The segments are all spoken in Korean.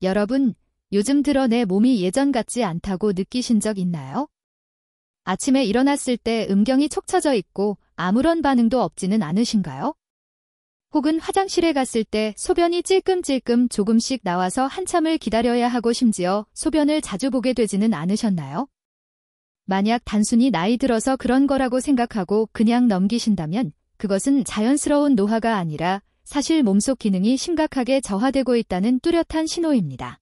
여러분, 요즘 들어 내 몸이 예전 같지 않다고 느끼신 적 있나요? 아침에 일어났을 때 음경이 촉 처져 있고 아무런 반응도 없지는 않으신가요? 혹은 화장실에 갔을 때 소변이 찔끔찔끔 조금씩 나와서 한참을 기다려야 하고 심지어 소변을 자주 보게 되지는 않으셨나요? 만약 단순히 나이 들어서 그런 거라고 생각하고 그냥 넘기신다면 그것은 자연스러운 노화가 아니라 사실 몸속 기능이 심각하게 저하되고 있다는 뚜렷한 신호입니다.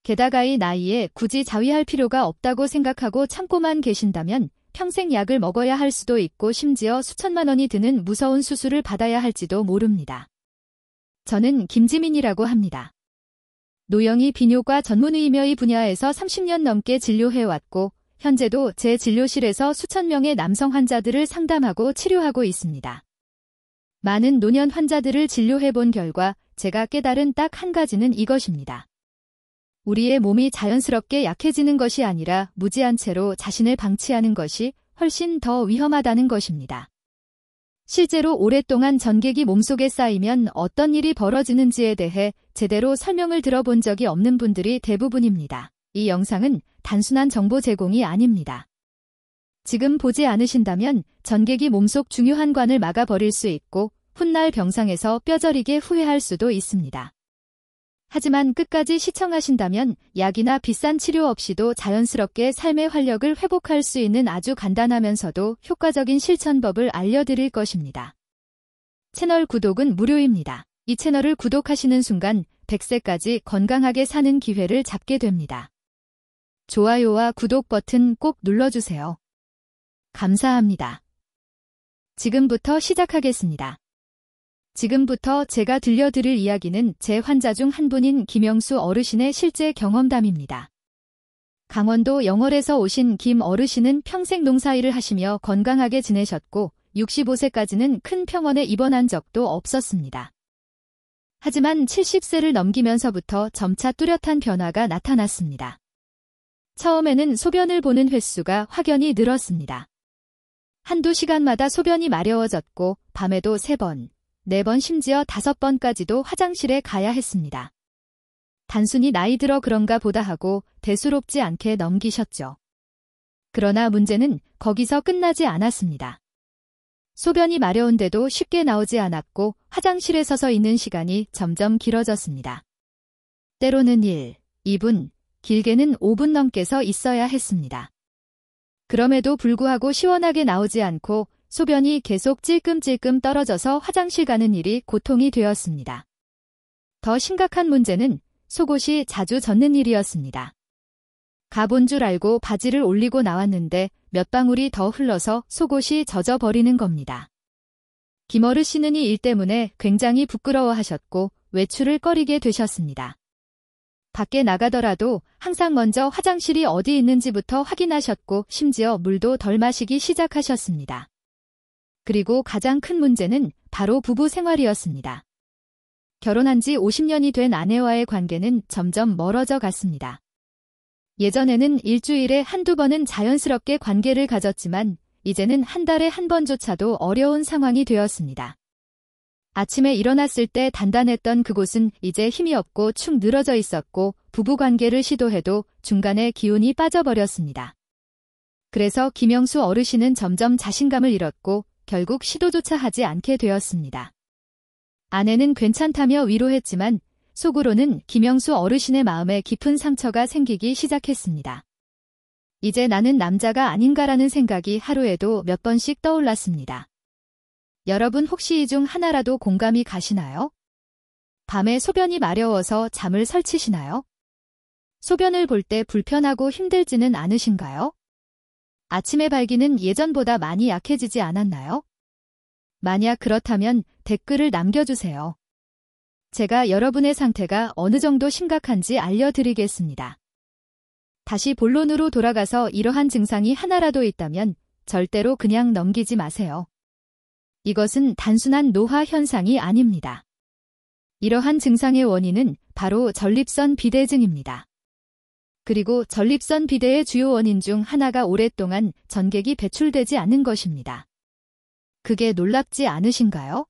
게다가 이 나이에 굳이 자위할 필요가 없다고 생각하고 참고만 계신다면 평생 약을 먹어야 할 수도 있고 심지어 수천만 원이 드는 무서운 수술을 받아야 할지도 모릅니다. 저는 김지민이라고 합니다. 노영희 비뇨과 전문의이며 이 분야에서 30년 넘게 진료해왔고 현재도 제 진료실에서 수천 명의 남성 환자들을 상담하고 치료하고 있습니다. 많은 노년 환자들을 진료해본 결과 제가 깨달은 딱 한 가지는 이것입니다. 우리의 몸이 자연스럽게 약해지는 것이 아니라 무지한 채로 자신을 방치하는 것이 훨씬 더 위험하다는 것입니다. 실제로 오랫동안 전객이 몸속에 쌓이면 어떤 일이 벌어지는지에 대해 제대로 설명을 들어본 적이 없는 분들이 대부분입니다. 이 영상은 단순한 정보 제공이 아닙니다. 지금 보지 않으신다면 전객이 몸속 중요한 관을 막아버릴 수 있고 훗날 병상에서 뼈저리게 후회할 수도 있습니다. 하지만 끝까지 시청하신다면 약이나 비싼 치료 없이도 자연스럽게 삶의 활력을 회복할 수 있는 아주 간단하면서도 효과적인 실천법을 알려드릴 것입니다. 채널 구독은 무료입니다. 이 채널을 구독하시는 순간 100세까지 건강하게 사는 기회를 잡게 됩니다. 좋아요와 구독 버튼 꼭 눌러주세요. 감사합니다. 지금부터 시작하겠습니다. 지금부터 제가 들려드릴 이야기는 제 환자 중 한 분인 김영수 어르신의 실제 경험담입니다. 강원도 영월에서 오신 김 어르신은 평생 농사일을 하시며 건강하게 지내셨고 65세까지는 큰 병원에 입원한 적도 없었습니다. 하지만 70세를 넘기면서부터 점차 뚜렷한 변화가 나타났습니다. 처음에는 소변을 보는 횟수가 확연히 늘었습니다. 한두 시간마다 소변이 마려워졌고 밤에도 3번, 4번 심지어 5번까지도 화장실에 가야 했습니다. 단순히 나이 들어 그런가 보다 하고 대수롭지 않게 넘기셨죠. 그러나 문제는 거기서 끝나지 않았습니다. 소변이 마려운데도 쉽게 나오지 않았고 화장실에 서서 있는 시간이 점점 길어졌습니다. 때로는 1, 2분, 길게는 5분 넘게 서 있어야 했습니다. 그럼에도 불구하고 시원하게 나오지 않고 소변이 계속 찔끔찔끔 떨어져서 화장실 가는 일이 고통이 되었습니다. 더 심각한 문제는 속옷이 자주 젖는 일이었습니다. 가본 줄 알고 바지를 올리고 나왔는데 몇 방울이 더 흘러서 속옷이 젖어버리는 겁니다. 김 어르신은 이 일 때문에 굉장히 부끄러워하셨고 외출을 꺼리게 되셨습니다. 밖에 나가더라도 항상 먼저 화장실이 어디 있는지부터 확인하셨고 심지어 물도 덜 마시기 시작하셨습니다. 그리고 가장 큰 문제는 바로 부부 생활이었습니다. 결혼한 지 50년이 된 아내와의 관계는 점점 멀어져 갔습니다. 예전에는 일주일에 한두 번은 자연스럽게 관계를 가졌지만 이제는 한 달에 한 번조차도 어려운 상황이 되었습니다. 아침에 일어났을 때 단단했던 그곳은 이제 힘이 없고 축 늘어져 있었고 부부관계를 시도해도 중간에 기운이 빠져버렸습니다. 그래서 김영수 어르신은 점점 자신감을 잃었고 결국 시도조차 하지 않게 되었습니다. 아내는 괜찮다며 위로했지만 속으로는 김영수 어르신의 마음에 깊은 상처가 생기기 시작했습니다. 이제 나는 남자가 아닌가라는 생각이 하루에도 몇 번씩 떠올랐습니다. 여러분 혹시 이 중 하나라도 공감이 가시나요? 밤에 소변이 마려워서 잠을 설치시나요? 소변을 볼 때 불편하고 힘들지는 않으신가요? 아침에 발기는 예전보다 많이 약해지지 않았나요? 만약 그렇다면 댓글을 남겨주세요. 제가 여러분의 상태가 어느 정도 심각한지 알려드리겠습니다. 다시 본론으로 돌아가서 이러한 증상이 하나라도 있다면 절대로 그냥 넘기지 마세요. 이것은 단순한 노화 현상이 아닙니다. 이러한 증상의 원인은 바로 전립선 비대증입니다. 그리고 전립선 비대의 주요 원인 중 하나가 오랫동안 전객이 배출되지 않는 것입니다. 그게 놀랍지 않으신가요?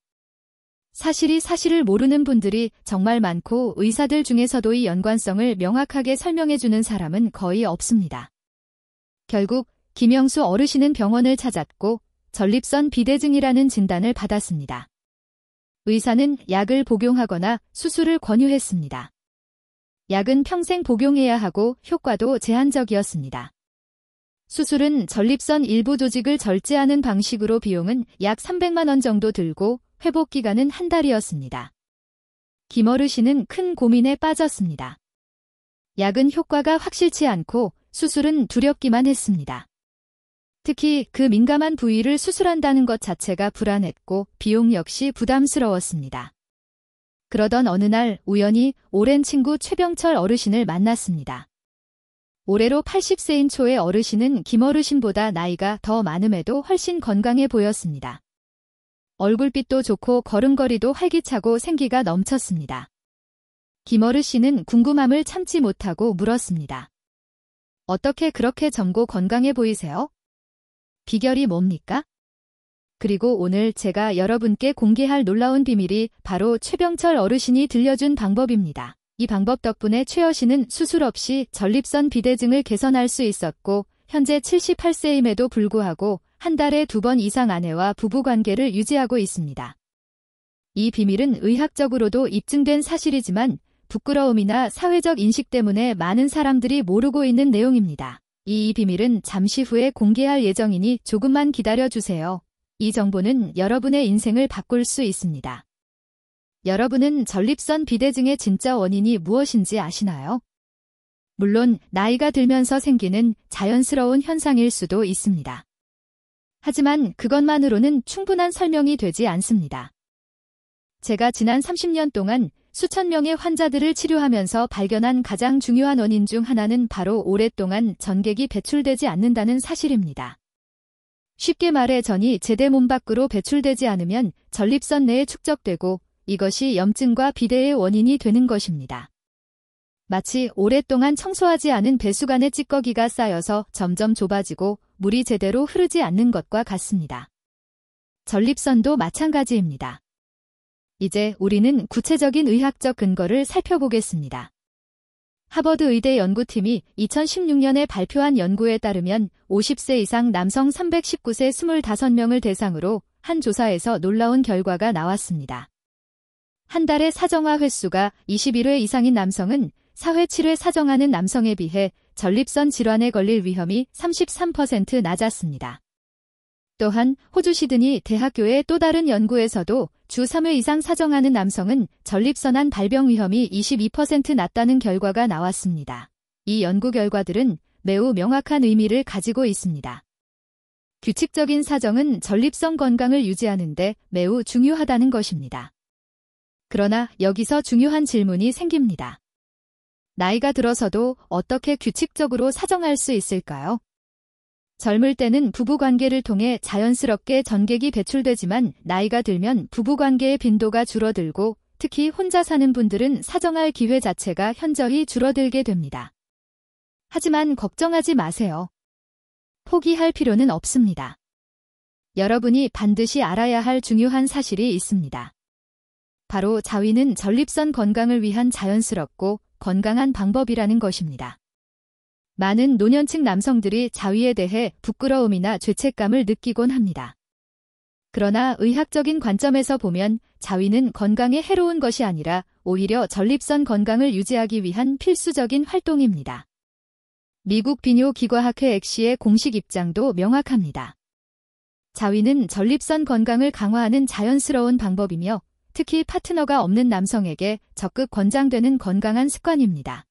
사실을 모르는 분들이 정말 많고 의사들 중에서도 이 연관성을 명확하게 설명해주는 사람은 거의 없습니다. 결국 김영수 어르신은 병원을 찾았고 전립선 비대증이라는 진단을 받았습니다. 의사는 약을 복용하거나 수술을 권유했습니다. 약은 평생 복용해야 하고 효과도 제한적이었습니다. 수술은 전립선 일부 조직을 절제하는 방식으로 비용은 약 300만 원 정도 들고 회복 기간은 한 달이었습니다. 김 어르신은 큰 고민에 빠졌습니다. 약은 효과가 확실치 않고 수술은 두렵기만 했습니다. 특히 그 민감한 부위를 수술한다는 것 자체가 불안했고 비용 역시 부담스러웠습니다. 그러던 어느 날 우연히 오랜 친구 최병철 어르신을 만났습니다. 올해로 80세인 초의 어르신은 김 어르신보다 나이가 더 많음에도 훨씬 건강해 보였습니다. 얼굴빛도 좋고 걸음걸이도 활기차고 생기가 넘쳤습니다. 김 어르신은 궁금함을 참지 못하고 물었습니다. 어떻게 그렇게 젊고 건강해 보이세요? 비결이 뭡니까? 그리고 오늘 제가 여러분께 공개할 놀라운 비밀이 바로 최병철 어르신이 들려준 방법입니다. 이 방법 덕분에 최 여신은 수술 없이 전립선 비대증을 개선할 수 있었고 현재 78세임에도 불구하고 한 달에 2번 이상 아내와 부부관계를 유지하고 있습니다. 이 비밀은 의학적으로도 입증된 사실이지만 부끄러움이나 사회적 인식 때문에 많은 사람들이 모르고 있는 내용입니다. 이 비밀은 잠시 후에 공개할 예정이니 조금만 기다려주세요. 이 정보는 여러분의 인생을 바꿀 수 있습니다. 여러분은 전립선 비대증의 진짜 원인이 무엇인지 아시나요? 물론 나이가 들면서 생기는 자연스러운 현상일 수도 있습니다. 하지만 그것만으로는 충분한 설명이 되지 않습니다. 제가 지난 30년 동안 수천 명의 환자들을 치료하면서 발견한 가장 중요한 원인 중 하나는 바로 오랫동안 전객이 배출되지 않는다는 사실입니다. 쉽게 말해 전이 제대 몸 밖으로 배출되지 않으면 전립선 내에 축적되고 이것이 염증과 비대의 원인이 되는 것입니다. 마치 오랫동안 청소하지 않은 배수관에 찌꺼기가 쌓여서 점점 좁아지고 물이 제대로 흐르지 않는 것과 같습니다. 전립선도 마찬가지입니다. 이제 우리는 구체적인 의학적 근거를 살펴보겠습니다. 하버드 의대 연구팀이 2016년에 발표한 연구에 따르면 50세 이상 남성 319세 25명을 대상으로 한 조사에서 놀라운 결과가 나왔습니다. 한 달의 사정화 횟수가 21회 이상인 남성은 4회 7회 사정하는 남성에 비해 전립선 질환에 걸릴 위험이 33% 낮았습니다. 또한 호주 시드니 대학교의 또 다른 연구에서도 주 3회 이상 사정하는 남성은 전립선암 발병 위험이 22% 낮다는 결과가 나왔습니다. 이 연구 결과들은 매우 명확한 의미를 가지고 있습니다. 규칙적인 사정은 전립선 건강을 유지하는 데 매우 중요하다는 것입니다. 그러나 여기서 중요한 질문이 생깁니다. 나이가 들어서도 어떻게 규칙적으로 사정할 수 있을까요? 젊을 때는 부부관계를 통해 자연스럽게 전객이 배출되지만 나이가 들면 부부관계의 빈도가 줄어들고 특히 혼자 사는 분들은 사정할 기회 자체가 현저히 줄어들게 됩니다. 하지만 걱정하지 마세요. 포기할 필요는 없습니다. 여러분이 반드시 알아야 할 중요한 사실이 있습니다. 바로 자위는 전립선 건강을 위한 자연스럽고 건강한 방법이라는 것입니다. 많은 노년층 남성들이 자위에 대해 부끄러움이나 죄책감을 느끼곤 합니다. 그러나 의학적인 관점에서 보면 자위는 건강에 해로운 것이 아니라 오히려 전립선 건강을 유지하기 위한 필수적인 활동입니다. 미국 비뇨기과학회 엑시의 공식 입장도 명확합니다. 자위는 전립선 건강을 강화하는 자연스러운 방법이며 특히 파트너가 없는 남성에게 적극 권장되는 건강한 습관입니다.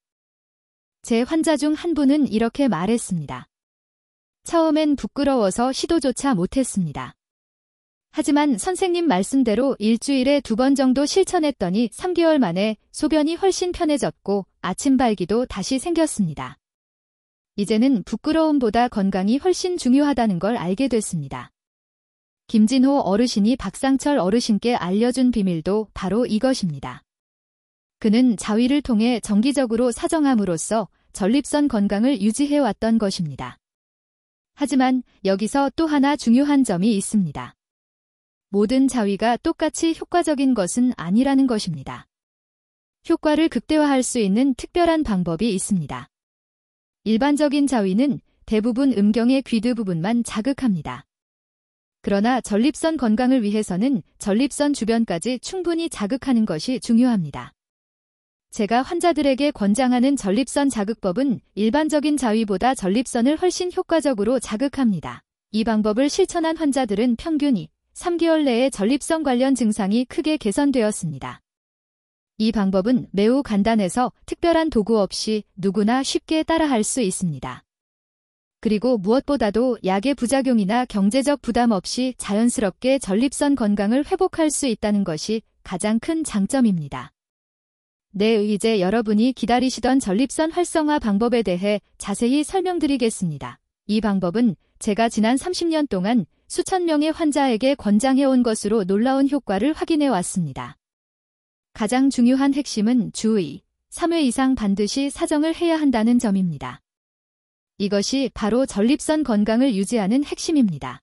제 환자 중 한 분은 이렇게 말했습니다. 처음엔 부끄러워서 시도조차 못했습니다. 하지만 선생님 말씀대로 일주일에 2번 정도 실천했더니 3개월 만에 소변이 훨씬 편해졌고 아침 발기도 다시 생겼습니다. 이제는 부끄러움보다 건강이 훨씬 중요하다는 걸 알게 됐습니다. 김진호 어르신이 박상철 어르신께 알려준 비밀도 바로 이것입니다. 그는 자위를 통해 정기적으로 사정함으로써 전립선 건강을 유지해왔던 것입니다. 하지만 여기서 또 하나 중요한 점이 있습니다. 모든 자위가 똑같이 효과적인 것은 아니라는 것입니다. 효과를 극대화할 수 있는 특별한 방법이 있습니다. 일반적인 자위는 대부분 음경의 귀두 부분만 자극합니다. 그러나 전립선 건강을 위해서는 전립선 주변까지 충분히 자극하는 것이 중요합니다. 제가 환자들에게 권장하는 전립선 자극법은 일반적인 자위보다 전립선을 훨씬 효과적으로 자극합니다. 이 방법을 실천한 환자들은 평균 3개월 내에 전립선 관련 증상이 크게 개선되었습니다. 이 방법은 매우 간단해서 특별한 도구 없이 누구나 쉽게 따라할 수 있습니다. 그리고 무엇보다도 약의 부작용이나 경제적 부담 없이 자연스럽게 전립선 건강을 회복할 수 있다는 것이 가장 큰 장점입니다. 네, 이제 여러분이 기다리시던 전립선 활성화 방법에 대해 자세히 설명드리겠습니다. 이 방법은 제가 지난 30년 동안 수천 명의 환자에게 권장해온 것으로 놀라운 효과를 확인해 왔습니다. 가장 중요한 핵심은 주 3회 이상 반드시 사정을 해야 한다는 점입니다. 이것이 바로 전립선 건강을 유지하는 핵심입니다.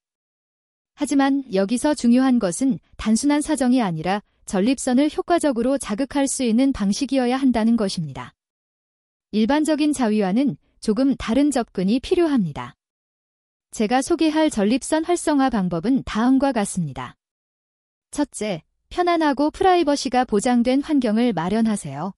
하지만 여기서 중요한 것은 단순한 사정이 아니라 전립선을 효과적으로 자극할 수 있는 방식이어야 한다는 것입니다. 일반적인 자위와는 조금 다른 접근이 필요합니다. 제가 소개할 전립선 활성화 방법은 다음과 같습니다. 첫째, 편안하고 프라이버시가 보장된 환경을 마련하세요.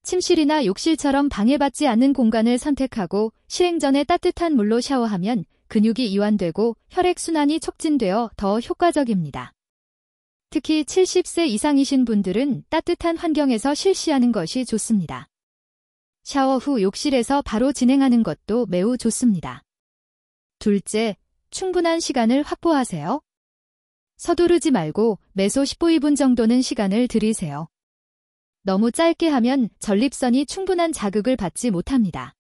침실이나 욕실처럼 방해받지 않는 공간을 선택하고 실행 전에 따뜻한 물로 샤워하면 근육이 이완되고 혈액순환이 촉진되어 더 효과적입니다. 특히 70세 이상이신 분들은 따뜻한 환경에서 실시하는 것이 좋습니다. 샤워 후 욕실에서 바로 진행하는 것도 매우 좋습니다. 둘째, 충분한 시간을 확보하세요. 서두르지 말고 매소 15분 정도는 시간을 들이세요. 너무 짧게 하면 전립선이 충분한 자극을 받지 못합니다.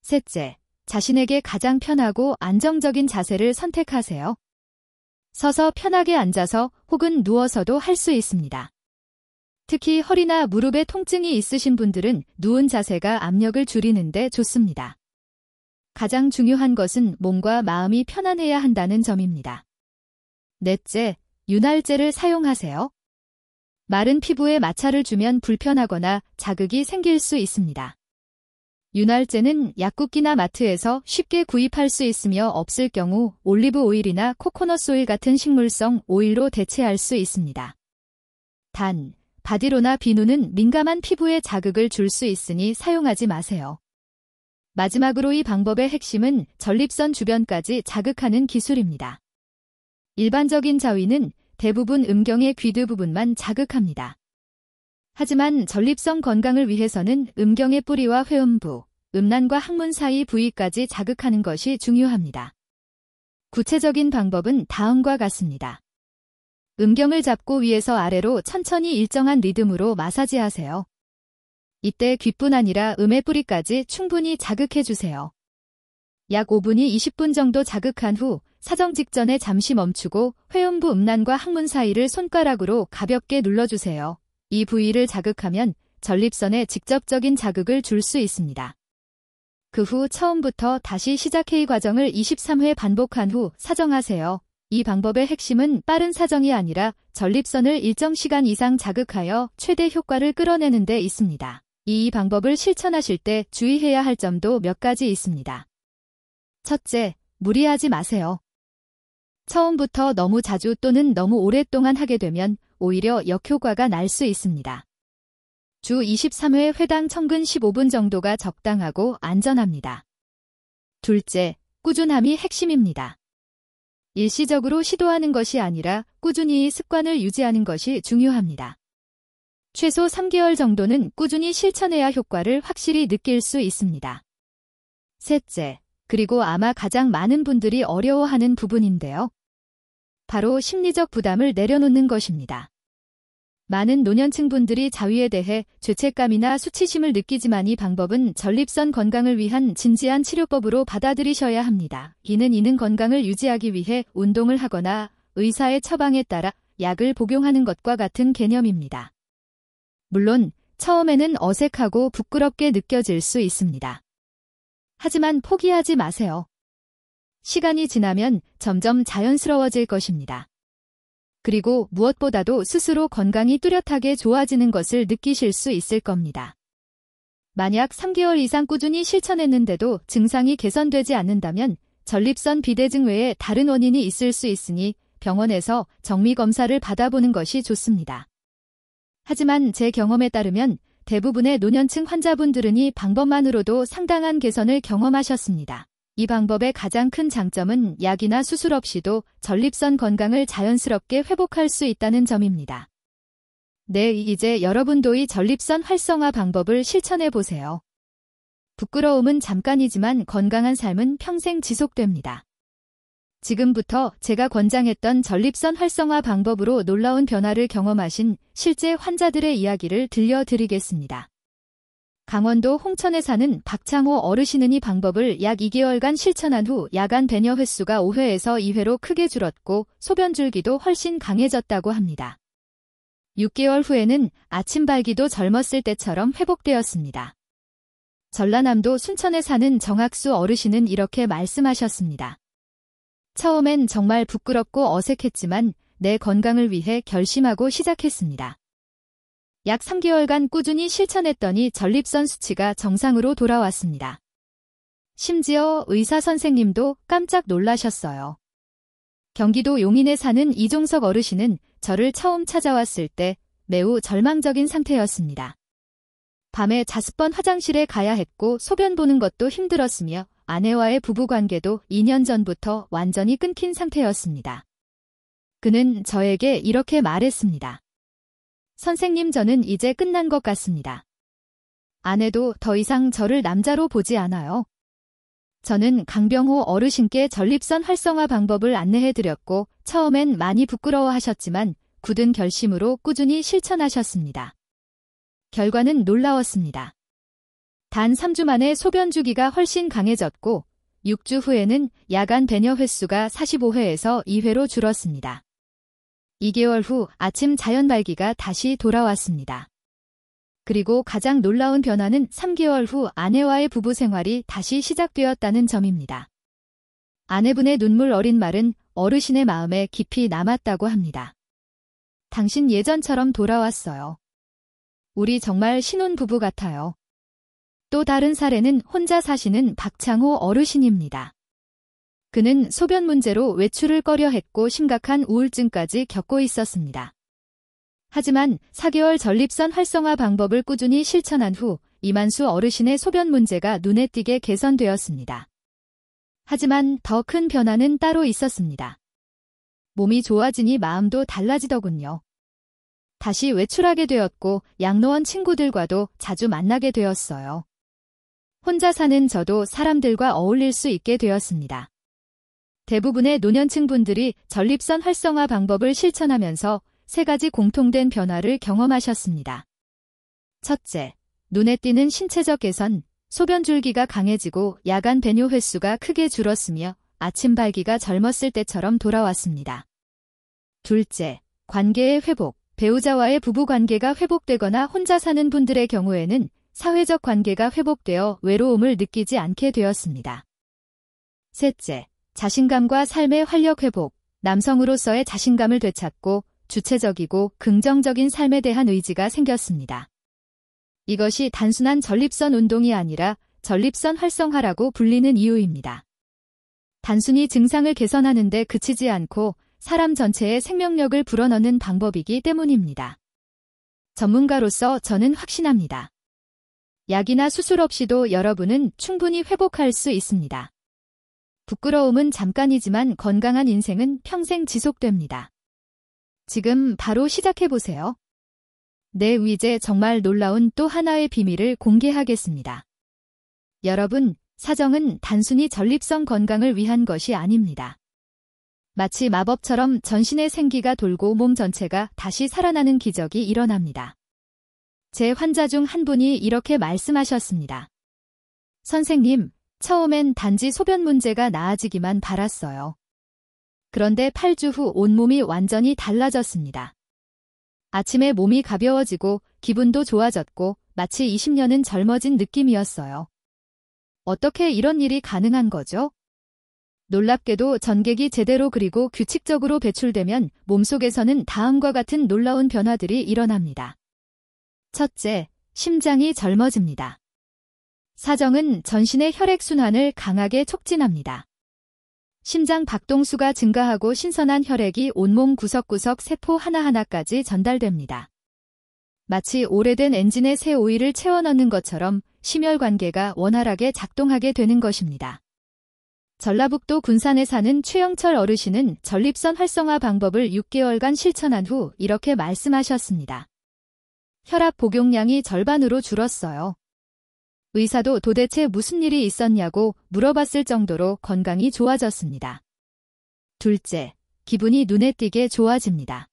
셋째, 자신에게 가장 편하고 안정적인 자세를 선택하세요. 서서 편하게 앉아서 혹은 누워서도 할 수 있습니다. 특히 허리나 무릎에 통증이 있으신 분들은 누운 자세가 압력을 줄이는 데 좋습니다. 가장 중요한 것은 몸과 마음이 편안해야 한다는 점입니다. 넷째, 윤활제를 사용하세요. 마른 피부에 마찰을 주면 불편하거나 자극이 생길 수 있습니다. 윤활제는 약국이나 마트에서 쉽게 구입할 수 있으며 없을 경우 올리브 오일이나 코코넛 오일 같은 식물성 오일로 대체할 수 있습니다. 단, 바디로나 비누는 민감한 피부에 자극을 줄 수 있으니 사용하지 마세요. 마지막으로 이 방법의 핵심은 전립선 주변까지 자극하는 기술입니다. 일반적인 자위는 대부분 음경의 귀두 부분만 자극합니다. 하지만 전립선 건강을 위해서는 음경의 뿌리와 회음부, 음란과 항문 사이 부위까지 자극하는 것이 중요합니다. 구체적인 방법은 다음과 같습니다. 음경을 잡고 위에서 아래로 천천히 일정한 리듬으로 마사지하세요. 이때 귓뿐 아니라 음의 뿌리까지 충분히 자극해주세요. 약 5분이 20분 정도 자극한 후 사정 직전에 잠시 멈추고 회음부 음란과 항문 사이를 손가락으로 가볍게 눌러주세요. 이 부위를 자극하면 전립선에 직접적인 자극을 줄 수 있습니다. 그 후 처음부터 다시 시작해 이 과정을 23회 반복한 후 사정하세요. 이 방법의 핵심은 빠른 사정이 아니라 전립선을 일정 시간 이상 자극하여 최대 효과를 끌어내는 데 있습니다. 이 방법을 실천하실 때 주의해야 할 점도 몇 가지 있습니다. 첫째, 무리하지 마세요. 처음부터 너무 자주 또는 너무 오랫동안 하게 되면 오히려 역효과가 날 수 있습니다. 주 23회 회당 청근 15분 정도가 적당하고 안전합니다. 둘째, 꾸준함이 핵심입니다. 일시적으로 시도하는 것이 아니라 꾸준히 습관을 유지하는 것이 중요합니다. 최소 3개월 정도는 꾸준히 실천해야 효과를 확실히 느낄 수 있습니다. 셋째, 그리고 아마 가장 많은 분들이 어려워하는 부분인데요. 바로 심리적 부담을 내려놓는 것입니다. 많은 노년층 분들이 자위에 대해 죄책감이나 수치심을 느끼지만 이 방법은 전립선 건강을 위한 진지한 치료법으로 받아들이셔야 합니다. 이는 건강을 유지하기 위해 운동을 하거나 의사의 처방에 따라 약을 복용하는 것과 같은 개념입니다. 물론 처음에는 어색하고 부끄럽게 느껴질 수 있습니다. 하지만 포기하지 마세요. 시간이 지나면 점점 자연스러워질 것입니다. 그리고 무엇보다도 스스로 건강이 뚜렷하게 좋아지는 것을 느끼실 수 있을 겁니다. 만약 3개월 이상 꾸준히 실천했는데도 증상이 개선되지 않는다면 전립선 비대증 외에 다른 원인이 있을 수 있으니 병원에서 정밀검사를 받아보는 것이 좋습니다. 하지만 제 경험에 따르면 대부분의 노년층 환자분들은 이 방법만으로도 상당한 개선을 경험하셨습니다. 이 방법의 가장 큰 장점은 약이나 수술 없이도 전립선 건강을 자연스럽게 회복할 수 있다는 점입니다. 네, 이제 여러분도 이 전립선 활성화 방법을 실천해 보세요. 부끄러움은 잠깐이지만 건강한 삶은 평생 지속됩니다. 지금부터 제가 권장했던 전립선 활성화 방법으로 놀라운 변화를 경험하신 실제 환자들의 이야기를 들려드리겠습니다. 강원도 홍천에 사는 박창호 어르신은 이 방법을 약 2개월간 실천한 후 야간 배뇨 횟수가 5회에서 2회로 크게 줄었고 소변줄기도 훨씬 강해졌다고 합니다. 6개월 후에는 아침 발기도 젊었을 때처럼 회복되었습니다. 전라남도 순천에 사는 정학수 어르신은 이렇게 말씀하셨습니다. 처음엔 정말 부끄럽고 어색했지만 내 건강을 위해 결심하고 시작했습니다. 약 3개월간 꾸준히 실천했더니 전립선 수치가 정상으로 돌아왔습니다. 심지어 의사 선생님도 깜짝 놀라셨어요. 경기도 용인에 사는 이종석 어르신은 저를 처음 찾아왔을 때 매우 절망적인 상태였습니다. 밤에 자습번 화장실에 가야 했고 소변 보는 것도 힘들었으며 아내와의 부부관계도 2년 전부터 완전히 끊긴 상태였습니다. 그는 저에게 이렇게 말했습니다. 선생님, 저는 이제 끝난 것 같습니다. 아내도 더 이상 저를 남자로 보지 않아요. 저는 강병호 어르신께 전립선 활성화 방법을 안내해드렸고 처음엔 많이 부끄러워하셨지만 굳은 결심으로 꾸준히 실천하셨습니다. 결과는 놀라웠습니다. 단 3주 만에 소변 주기가 훨씬 강해졌고 6주 후에는 야간 배뇨 횟수가 45회에서 2회로 줄었습니다. 2개월 후 아침 자연 발기가 다시 돌아왔습니다. 그리고 가장 놀라운 변화는 3개월 후 아내와의 부부 생활이 다시 시작되었다는 점입니다. 아내분의 눈물 어린 말은 어르신의 마음에 깊이 남았다고 합니다. 당신 예전처럼 돌아왔어요. 우리 정말 신혼부부 같아요. 또 다른 사례는 혼자 사시는 박창호 어르신입니다. 그는 소변 문제로 외출을 꺼려했고 심각한 우울증까지 겪고 있었습니다. 하지만 4개월 전립선 활성화 방법을 꾸준히 실천한 후 이만수 어르신의 소변 문제가 눈에 띄게 개선되었습니다. 하지만 더 큰 변화는 따로 있었습니다. 몸이 좋아지니 마음도 달라지더군요. 다시 외출하게 되었고 양로원 친구들과도 자주 만나게 되었어요. 혼자 사는 저도 사람들과 어울릴 수 있게 되었습니다. 대부분의 노년층 분들이 전립선 활성화 방법을 실천하면서 3가지 공통된 변화를 경험하셨습니다. 첫째, 눈에 띄는 신체적 개선, 소변 줄기가 강해지고 야간 배뇨 횟수가 크게 줄었으며 아침 발기가 젊었을 때처럼 돌아왔습니다. 둘째, 관계의 회복, 배우자와의 부부 관계가 회복되거나 혼자 사는 분들의 경우에는 사회적 관계가 회복되어 외로움을 느끼지 않게 되었습니다. 셋째, 자신감과 삶의 활력 회복, 남성으로서의 자신감을 되찾고 주체적이고 긍정적인 삶에 대한 의지가 생겼습니다. 이것이 단순한 전립선 운동이 아니라 전립선 활성화라고 불리는 이유입니다. 단순히 증상을 개선하는 데 그치지 않고 사람 전체의 생명력을 불어넣는 방법이기 때문입니다. 전문가로서 저는 확신합니다. 약이나 수술 없이도 여러분은 충분히 회복할 수 있습니다. 부끄러움은 잠깐이지만 건강한 인생은 평생 지속됩니다. 지금 바로 시작해보세요. 네, 이제 정말 놀라운 또 하나의 비밀을 공개하겠습니다. 여러분, 사정은 단순히 전립선 건강을 위한 것이 아닙니다. 마치 마법처럼 전신의 생기가 돌고 몸 전체가 다시 살아나는 기적이 일어납니다. 제 환자 중 한 분이 이렇게 말씀하셨습니다. 선생님, 처음엔 단지 소변 문제가 나아지기만 바랐어요. 그런데 8주 후 온몸이 완전히 달라졌습니다. 아침에 몸이 가벼워지고 기분도 좋아졌고 마치 20년은 젊어진 느낌이었어요. 어떻게 이런 일이 가능한 거죠? 놀랍게도 전객이 제대로 그리고 규칙적으로 배출되면 몸속에서는 다음과 같은 놀라운 변화들이 일어납니다. 첫째, 심장이 젊어집니다. 사정은 전신의 혈액순환을 강하게 촉진합니다. 심장 박동수가 증가하고 신선한 혈액이 온몸 구석구석 세포 하나하나까지 전달됩니다. 마치 오래된 엔진에 새 오일을 채워 넣는 것처럼 심혈관계가 원활하게 작동하게 되는 것입니다. 전라북도 군산에 사는 최영철 어르신은 전립선 활성화 방법을 6개월간 실천한 후 이렇게 말씀하셨습니다. 혈압 복용량이 절반으로 줄었어요. 의사도 도대체 무슨 일이 있었냐고 물어봤을 정도로 건강이 좋아졌습니다. 둘째, 기분이 눈에 띄게 좋아집니다.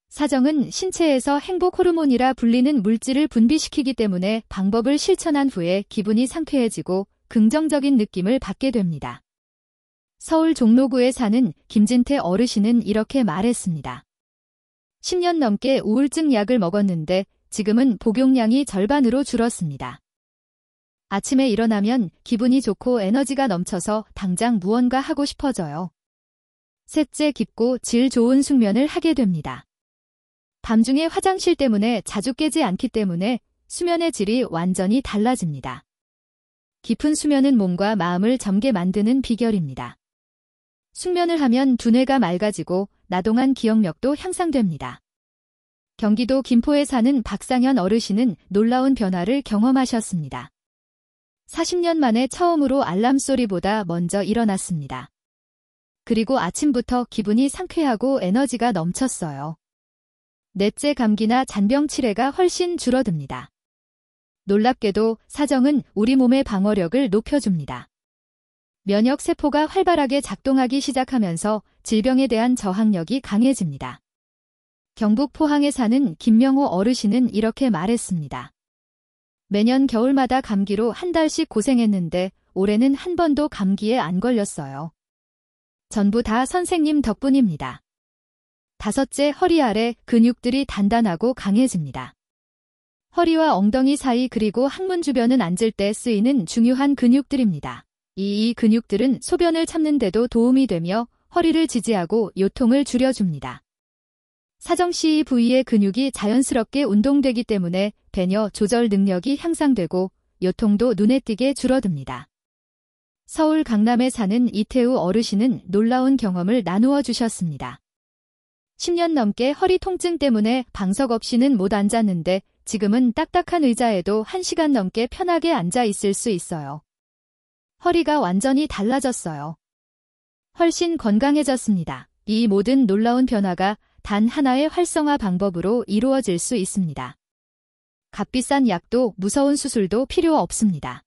사정은 신체에서 행복 호르몬이라 불리는 물질을 분비시키기 때문에 방법을 실천한 후에 기분이 상쾌해지고 긍정적인 느낌을 받게 됩니다. 서울 종로구에 사는 김진태 어르신은 이렇게 말했습니다. 10년 넘게 우울증 약을 먹었는데 지금은 복용량이 절반으로 줄었습니다. 아침에 일어나면 기분이 좋고 에너지가 넘쳐서 당장 무언가 하고 싶어져요. 셋째, 깊고 질 좋은 숙면을 하게 됩니다. 밤중에 화장실 때문에 자주 깨지 않기 때문에 수면의 질이 완전히 달라집니다. 깊은 수면은 몸과 마음을 젊게 만드는 비결입니다. 숙면을 하면 두뇌가 맑아지고 나동한 기억력도 향상됩니다. 경기도 김포에 사는 박상현 어르신은 놀라운 변화를 경험하셨습니다. 40년 만에 처음으로 알람 소리보다 먼저 일어났습니다. 그리고 아침부터 기분이 상쾌하고 에너지가 넘쳤어요. 넷째, 감기나 잔병 치레가 훨씬 줄어듭니다. 놀랍게도 사정은 우리 몸의 방어력을 높여줍니다. 면역 세포가 활발하게 작동하기 시작하면서 질병에 대한 저항력이 강해집니다. 경북 포항에 사는 김명호 어르신은 이렇게 말했습니다. 매년 겨울마다 감기로 한 달씩 고생했는데 올해는 한 번도 감기에 안 걸렸어요. 전부 다 선생님 덕분입니다. 다섯째, 허리 아래 근육들이 단단하고 강해집니다. 허리와 엉덩이 사이 그리고 항문 주변은 앉을 때 쓰이는 중요한 근육들입니다. 이 근육들은 소변을 참는 데도 도움이 되며 허리를 지지하고 요통을 줄여줍니다. 사정씨 이 부위의 근육이 자연스럽게 운동되기 때문에 배뇨 조절 능력이 향상되고 요통도 눈에 띄게 줄어듭니다. 서울 강남에 사는 이태우 어르신은 놀라운 경험을 나누어 주셨습니다. 10년 넘게 허리 통증 때문에 방석 없이는 못 앉았는데 지금은 딱딱한 의자에도 1시간 넘게 편하게 앉아 있을 수 있어요. 허리가 완전히 달라졌어요. 훨씬 건강해졌습니다. 이 모든 놀라운 변화가 단 하나의 활성화 방법으로 이루어질 수 있습니다. 값비싼 약도 무서운 수술도 필요 없습니다.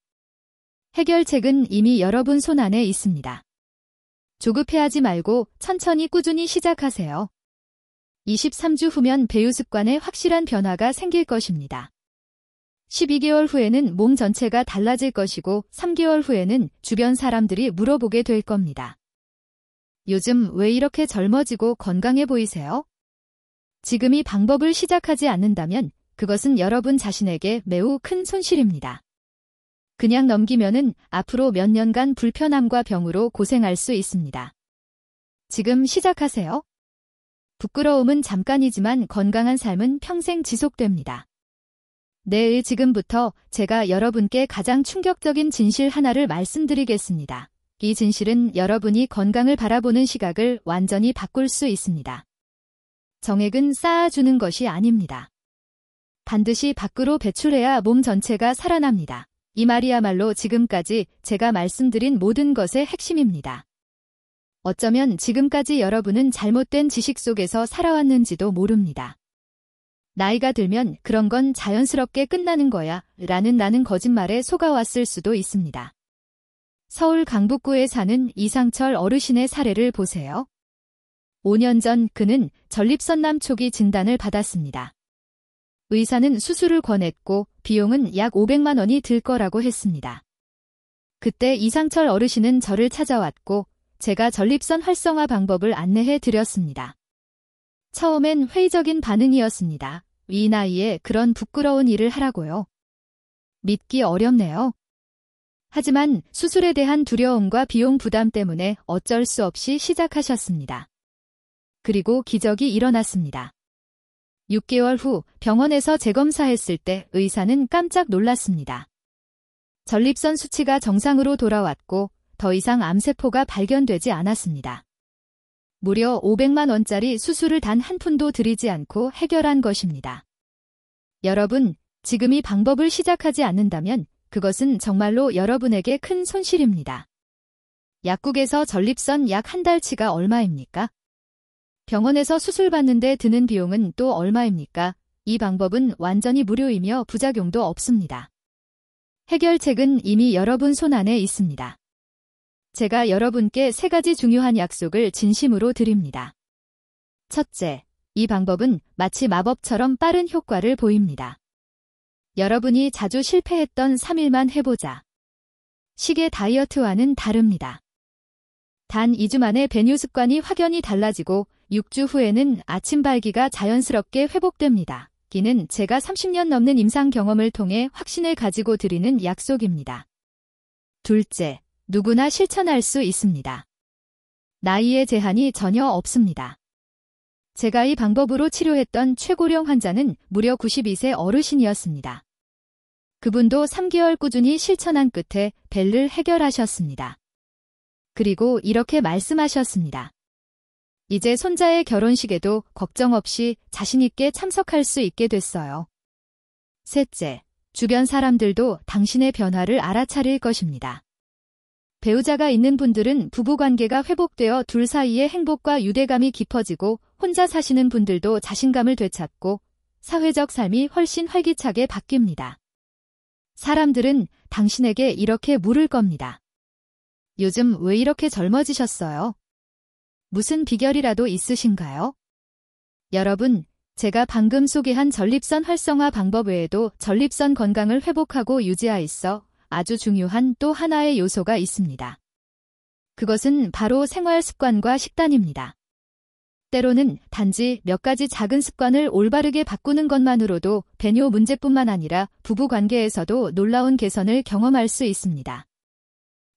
해결책은 이미 여러분 손 안에 있습니다. 조급해하지 말고 천천히 꾸준히 시작하세요. 23주 후면 배유 습관에 확실한 변화가 생길 것입니다. 12개월 후에는 몸 전체가 달라질 것이고 3개월 후에는 주변 사람들이 물어보게 될 겁니다. 요즘 왜 이렇게 젊어지고 건강해 보이세요? 지금 이 방법을 시작하지 않는다면 그것은 여러분 자신에게 매우 큰 손실입니다. 그냥 넘기면은 앞으로 몇 년간 불편함과 병으로 고생할 수 있습니다. 지금 시작하세요. 부끄러움은 잠깐이지만 건강한 삶은 평생 지속됩니다. 네, 지금부터 제가 여러분께 가장 충격적인 진실 하나를 말씀드리겠습니다. 이 진실은 여러분이 건강을 바라보는 시각을 완전히 바꿀 수 있습니다. 정액은 쌓아주는 것이 아닙니다. 반드시 밖으로 배출해야 몸 전체가 살아납니다. 이 말이야말로 지금까지 제가 말씀드린 모든 것의 핵심입니다. 어쩌면 지금까지 여러분은 잘못된 지식 속에서 살아왔는지도 모릅니다. 나이가 들면 그런 건 자연스럽게 끝나는 거야 라는 거짓말에 속아왔을 수도 있습니다. 서울 강북구에 사는 이상철 어르신의 사례를 보세요. 5년 전 그는 전립선암 초기 진단을 받았습니다. 의사는 수술을 권했고 비용은 약 500만 원이 들 거라고 했습니다. 그때 이상철 어르신은 저를 찾아왔고 제가 전립선 활성화 방법을 안내해 드렸습니다. 처음엔 회의적인 반응이었습니다. 이 나이에 그런 부끄러운 일을 하라고요. 믿기 어렵네요. 하지만 수술에 대한 두려움과 비용 부담 때문에 어쩔 수 없이 시작하셨습니다. 그리고 기적이 일어났습니다. 6개월 후 병원에서 재검사했을 때 의사는 깜짝 놀랐습니다. 전립선 수치가 정상으로 돌아왔고 더 이상 암세포가 발견되지 않았습니다. 무려 500만 원짜리 수술을 단 한 푼도 들이지 않고 해결한 것입니다. 여러분, 지금 이 방법을 시작하지 않는다면 그것은 정말로 여러분에게 큰 손실입니다. 약국에서 전립선 약 한 달치가 얼마입니까? 병원에서 수술 받는데 드는 비용은 또 얼마입니까? 이 방법은 완전히 무료이며 부작용도 없습니다. 해결책은 이미 여러분 손 안에 있습니다. 제가 여러분께 3가지 중요한 약속을 진심으로 드립니다. 첫째, 이 방법은 마치 마법처럼 빠른 효과를 보입니다. 여러분이 자주 실패했던 3일만 해보자. 식의 다이어트와는 다릅니다. 단 2주 만에 배뇨 습관이 확연히 달라지고 6주 후에는 아침 발기가 자연스럽게 회복됩니다. 이는 제가 30년 넘는 임상 경험을 통해 확신을 가지고 드리는 약속입니다. 둘째, 누구나 실천할 수 있습니다. 나이의 제한이 전혀 없습니다. 제가 이 방법으로 치료했던 최고령 환자는 무려 92세 어르신이었습니다. 그분도 3개월 꾸준히 실천한 끝에 벨을 해결하셨습니다. 그리고 이렇게 말씀하셨습니다. 이제 손자의 결혼식에도 걱정 없이 자신있게 참석할 수 있게 됐어요. 셋째, 주변 사람들도 당신의 변화를 알아차릴 것입니다. 배우자가 있는 분들은 부부관계가 회복되어 둘 사이의 행복과 유대감이 깊어지고 혼자 사시는 분들도 자신감을 되찾고 사회적 삶이 훨씬 활기차게 바뀝니다. 사람들은 당신에게 이렇게 물을 겁니다. 요즘 왜 이렇게 젊어지셨어요? 무슨 비결이라도 있으신가요? 여러분, 제가 방금 소개한 전립선 활성화 방법 외에도 전립선 건강을 회복하고 유지하여 있어 아주 중요한 또 하나의 요소가 있습니다. 그것은 바로 생활 습관과 식단입니다. 때로는 단지 몇 가지 작은 습관을 올바르게 바꾸는 것만으로도 배뇨 문제뿐만 아니라 부부 관계에서도 놀라운 개선을 경험할 수 있습니다.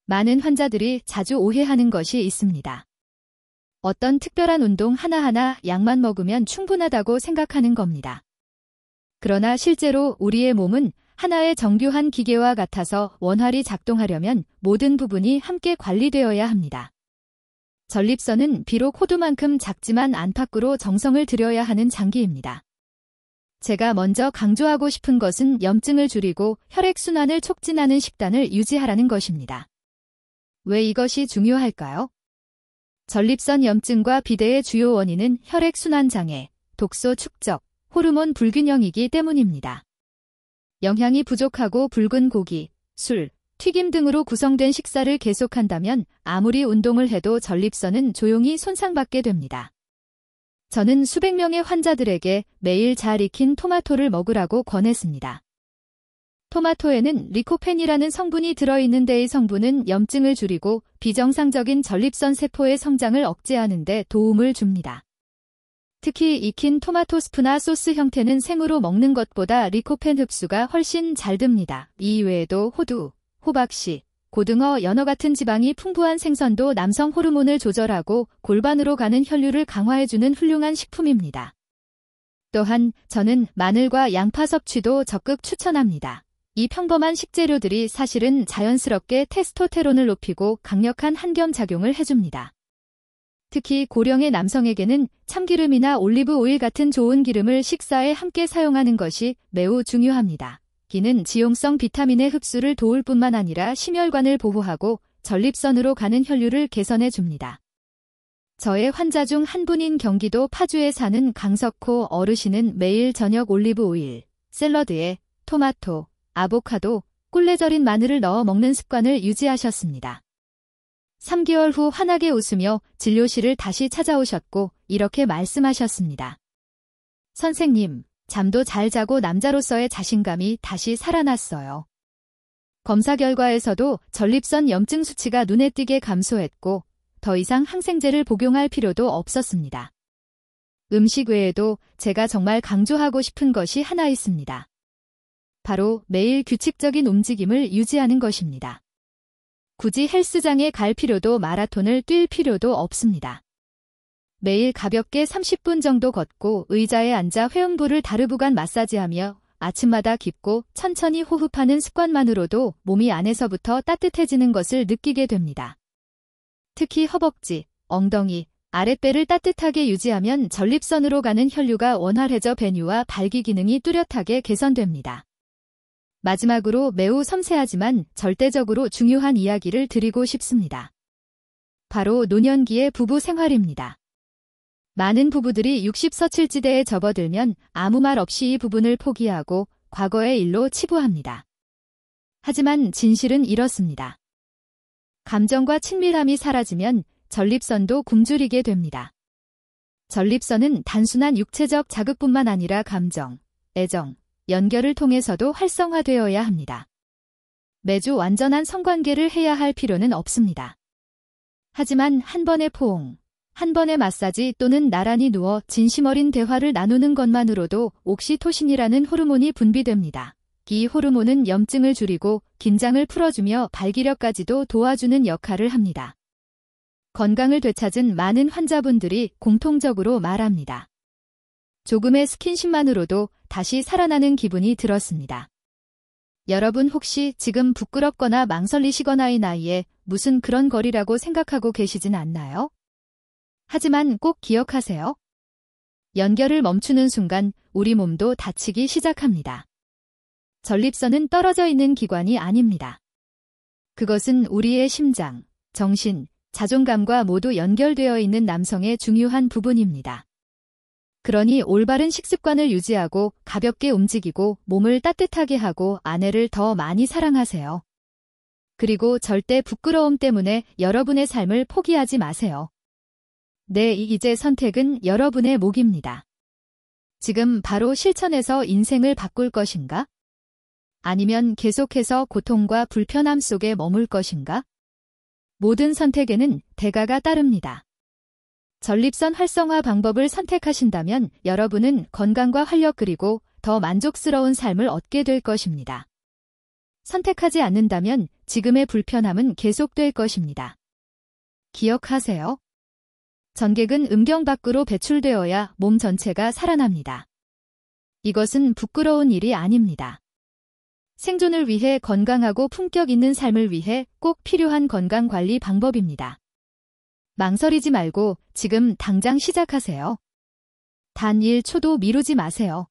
많은 환자들이 자주 오해하는 것이 있습니다. 어떤 특별한 운동 하나하나 약만 먹으면 충분하다고 생각하는 겁니다. 그러나 실제로 우리의 몸은 하나의 정교한 기계와 같아서 원활히 작동하려면 모든 부분이 함께 관리되어야 합니다. 전립선은 비록 호두만큼 작지만 안팎으로 정성을 들여야 하는 장기입니다. 제가 먼저 강조하고 싶은 것은 염증을 줄이고 혈액순환을 촉진하는 식단을 유지하라는 것입니다. 왜 이것이 중요할까요? 전립선 염증과 비대의 주요 원인은 혈액순환 장애, 독소 축적, 호르몬 불균형이기 때문입니다. 영양이 부족하고 붉은 고기, 술, 튀김 등으로 구성된 식사를 계속한다면 아무리 운동을 해도 전립선은 조용히 손상받게 됩니다. 저는 수백 명의 환자들에게 매일 잘 익힌 토마토를 먹으라고 권했습니다. 토마토에는 리코펜이라는 성분이 들어있는데 이 성분은 염증을 줄이고 비정상적인 전립선 세포의 성장을 억제하는 데 도움을 줍니다. 특히 익힌 토마토 스프나 소스 형태는 생으로 먹는 것보다 리코펜 흡수가 훨씬 잘 됩니다. 이 외에도 호두, 호박씨, 고등어, 연어 같은 지방이 풍부한 생선도 남성 호르몬을 조절하고 골반으로 가는 혈류를 강화해주는 훌륭한 식품입니다. 또한 저는 마늘과 양파 섭취도 적극 추천합니다. 이 평범한 식재료들이 사실은 자연스럽게 테스토테론을 높이고 강력한 항염작용을 해줍니다. 특히 고령의 남성에게는 참기름이나 올리브 오일 같은 좋은 기름을 식사에 함께 사용하는 것이 매우 중요합니다. 이는 지용성 비타민의 흡수를 도울 뿐만 아니라 심혈관을 보호하고 전립선으로 가는 혈류를 개선해 줍니다. 저의 환자 중 한 분인 경기도 파주에 사는 강석호 어르신은 매일 저녁 올리브 오일, 샐러드에 토마토, 아보카도, 꿀내 절인 마늘을 넣어 먹는 습관을 유지하셨습니다. 3개월 후 환하게 웃으며 진료실을 다시 찾아오셨고 이렇게 말씀하셨습니다. 선생님, 잠도 잘 자고 남자로서의 자신감이 다시 살아났어요. 검사 결과에서도 전립선 염증 수치가 눈에 띄게 감소했고 더 이상 항생제를 복용할 필요도 없었습니다. 음식 외에도 제가 정말 강조하고 싶은 것이 하나 있습니다. 바로 매일 규칙적인 움직임을 유지하는 것입니다. 굳이 헬스장에 갈 필요도 마라톤을 뛸 필요도 없습니다. 매일 가볍게 30분 정도 걷고 의자에 앉아 회음부를 다르부간 마사지하며 아침마다 깊고 천천히 호흡하는 습관만으로도 몸이 안에서부터 따뜻해지는 것을 느끼게 됩니다. 특히 허벅지, 엉덩이, 아랫배를 따뜻하게 유지하면 전립선으로 가는 혈류가 원활해져 배뇨와 발기 기능이 뚜렷하게 개선됩니다. 마지막으로 매우 섬세하지만 절대적으로 중요한 이야기를 드리고 싶습니다. 바로 노년기의 부부 생활입니다. 많은 부부들이 60서칠지대에 접어들면 아무 말 없이 이 부분을 포기하고 과거의 일로 치부합니다. 하지만 진실은 이렇습니다. 감정과 친밀함이 사라지면 전립선도 굶주리게 됩니다. 전립선은 단순한 육체적 자극뿐만 아니라 감정, 애정, 연결을 통해서도 활성화되어야 합니다. 매주 완전한 성관계를 해야 할 필요는 없습니다. 하지만 한 번의 포옹, 한 번의 마사지 또는 나란히 누워 진심 어린 대화를 나누는 것만으로도 옥시토신이라는 호르몬이 분비됩니다. 이 호르몬은 염증을 줄이고 긴장을 풀어주며 발기력까지도 도와주는 역할을 합니다. 건강을 되찾은 많은 환자분들이 공통적으로 말합니다. 조금의 스킨십만으로도 다시 살아나는 기분이 들었습니다. 여러분 혹시 지금 부끄럽거나 망설이시거나 이 나이에 무슨 그런 거리라고 생각하고 계시진 않나요? 하지만 꼭 기억하세요. 연결을 멈추는 순간 우리 몸도 다치기 시작합니다. 전립선은 떨어져 있는 기관이 아닙니다. 그것은 우리의 심장, 정신, 자존감과 모두 연결되어 있는 남성의 중요한 부분입니다. 그러니 올바른 식습관을 유지하고 가볍게 움직이고 몸을 따뜻하게 하고 아내를 더 많이 사랑하세요. 그리고 절대 부끄러움 때문에 여러분의 삶을 포기하지 마세요. 네, 이제 선택은 여러분의 몫입니다. 지금 바로 실천해서 인생을 바꿀 것인가? 아니면 계속해서 고통과 불편함 속에 머물 것인가? 모든 선택에는 대가가 따릅니다. 전립선 활성화 방법을 선택하신다면 여러분은 건강과 활력 그리고 더 만족스러운 삶을 얻게 될 것입니다. 선택하지 않는다면 지금의 불편함은 계속될 것입니다. 기억하세요. 전객은 음경 밖으로 배출되어야 몸 전체가 살아납니다. 이것은 부끄러운 일이 아닙니다. 생존을 위해 건강하고 품격 있는 삶을 위해 꼭 필요한 건강관리 방법입니다. 망설이지 말고 지금 당장 시작하세요. 단 1초도 미루지 마세요.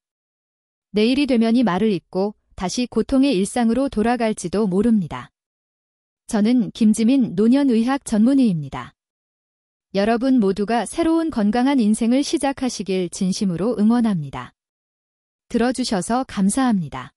내일이 되면 이 말을 잊고 다시 고통의 일상으로 돌아갈지도 모릅니다. 저는 김지민 노년의학 전문의입니다. 여러분 모두가 새로운 건강한 인생을 시작하시길 진심으로 응원합니다. 들어주셔서 감사합니다.